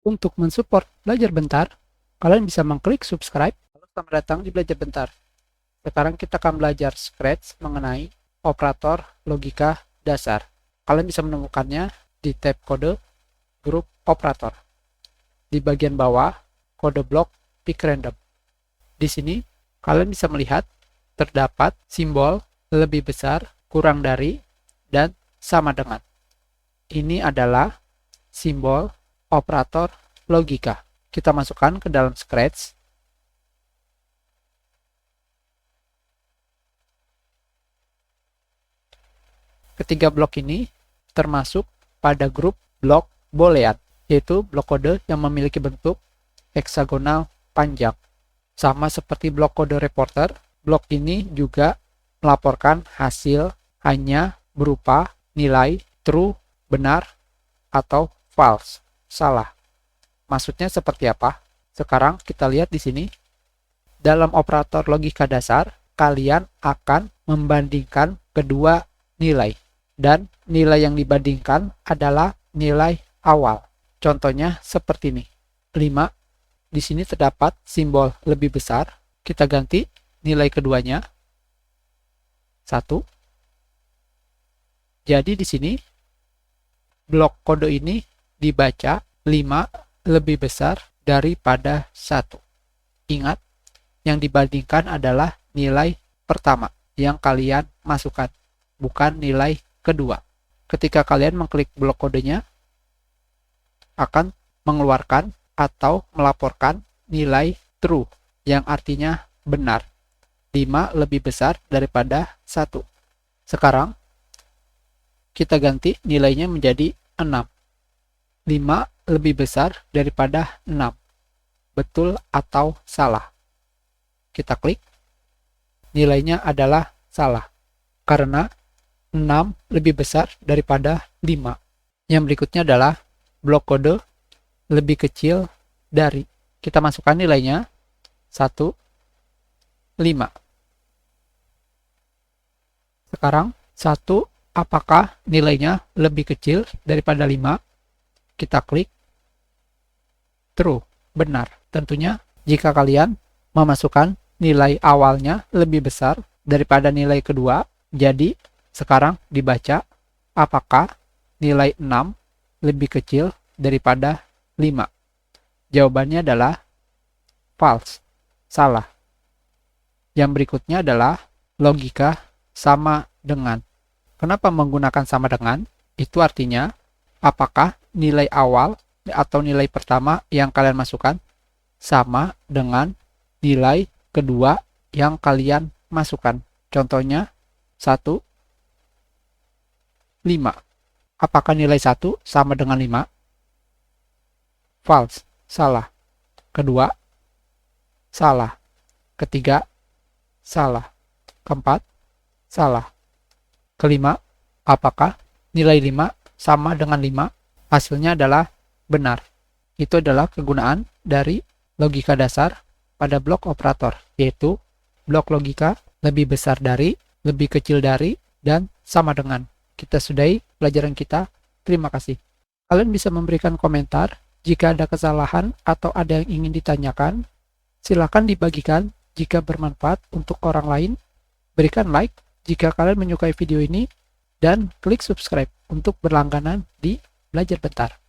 Untuk mensupport Belajar Bentar, kalian bisa mengklik subscribe. Lalu selamat datang di Belajar Bentar. Sekarang kita akan belajar Scratch mengenai operator logika dasar. Kalian bisa menemukannya di tab kode grup operator. Di bagian bawah, kode blok pick random. Di sini, kalian bisa melihat terdapat simbol lebih besar, kurang dari, dan sama dengan. Ini adalah simbol operator logika. Kita masukkan ke dalam Scratch. Ketiga blok ini termasuk pada grup blok boolean, yaitu blok kode yang memiliki bentuk heksagonal panjang. Sama seperti blok kode reporter, blok ini juga melaporkan hasil hanya berupa nilai true, benar, atau false, salah. Maksudnya seperti apa? Sekarang kita lihat di sini. Dalam operator logika dasar, kalian akan membandingkan kedua nilai. Dan nilai yang dibandingkan adalah nilai awal. Contohnya seperti ini. 5. Di sini terdapat simbol lebih besar. Kita ganti nilai keduanya. 1. Jadi di sini blok kode ini dibaca 5 lebih besar daripada 1. Ingat, yang dibandingkan adalah nilai pertama yang kalian masukkan, bukan nilai kedua. Ketika kalian mengklik blok kodenya, akan mengeluarkan atau melaporkan nilai true, yang artinya benar. 5 lebih besar daripada 1. Sekarang, kita ganti nilainya menjadi 6. 5 lebih besar daripada 6. Betul atau salah? Kita klik. Nilainya adalah salah. Karena 6 lebih besar daripada 5. Yang berikutnya adalah blok kode lebih kecil dari. Kita masukkan nilainya 1, 5. Sekarang 1, apakah nilainya lebih kecil daripada 5? Kita klik true, benar. Tentunya jika kalian memasukkan nilai awalnya lebih besar daripada nilai kedua, jadi sekarang dibaca apakah nilai 6 lebih kecil daripada 5. Jawabannya adalah false, salah. Yang berikutnya adalah logika sama dengan. Kenapa menggunakan sama dengan? Itu artinya apakah nilai awal atau nilai pertama yang kalian masukkan sama dengan nilai kedua yang kalian masukkan. Contohnya 1, 5. Apakah nilai 1 sama dengan 5? False, salah. Kedua, salah. Ketiga, salah. Keempat, salah. Kelima, apakah nilai 5 sama dengan 5? Hasilnya adalah benar. Itu adalah kegunaan dari logika dasar pada blok operator, yaitu blok logika lebih besar dari, lebih kecil dari, dan sama dengan. Kita sudahi pelajaran kita. Terima kasih. Kalian bisa memberikan komentar jika ada kesalahan atau ada yang ingin ditanyakan. Silakan dibagikan jika bermanfaat untuk orang lain. Berikan like jika kalian menyukai video ini, dan klik subscribe untuk berlangganan di Belajar Bentar.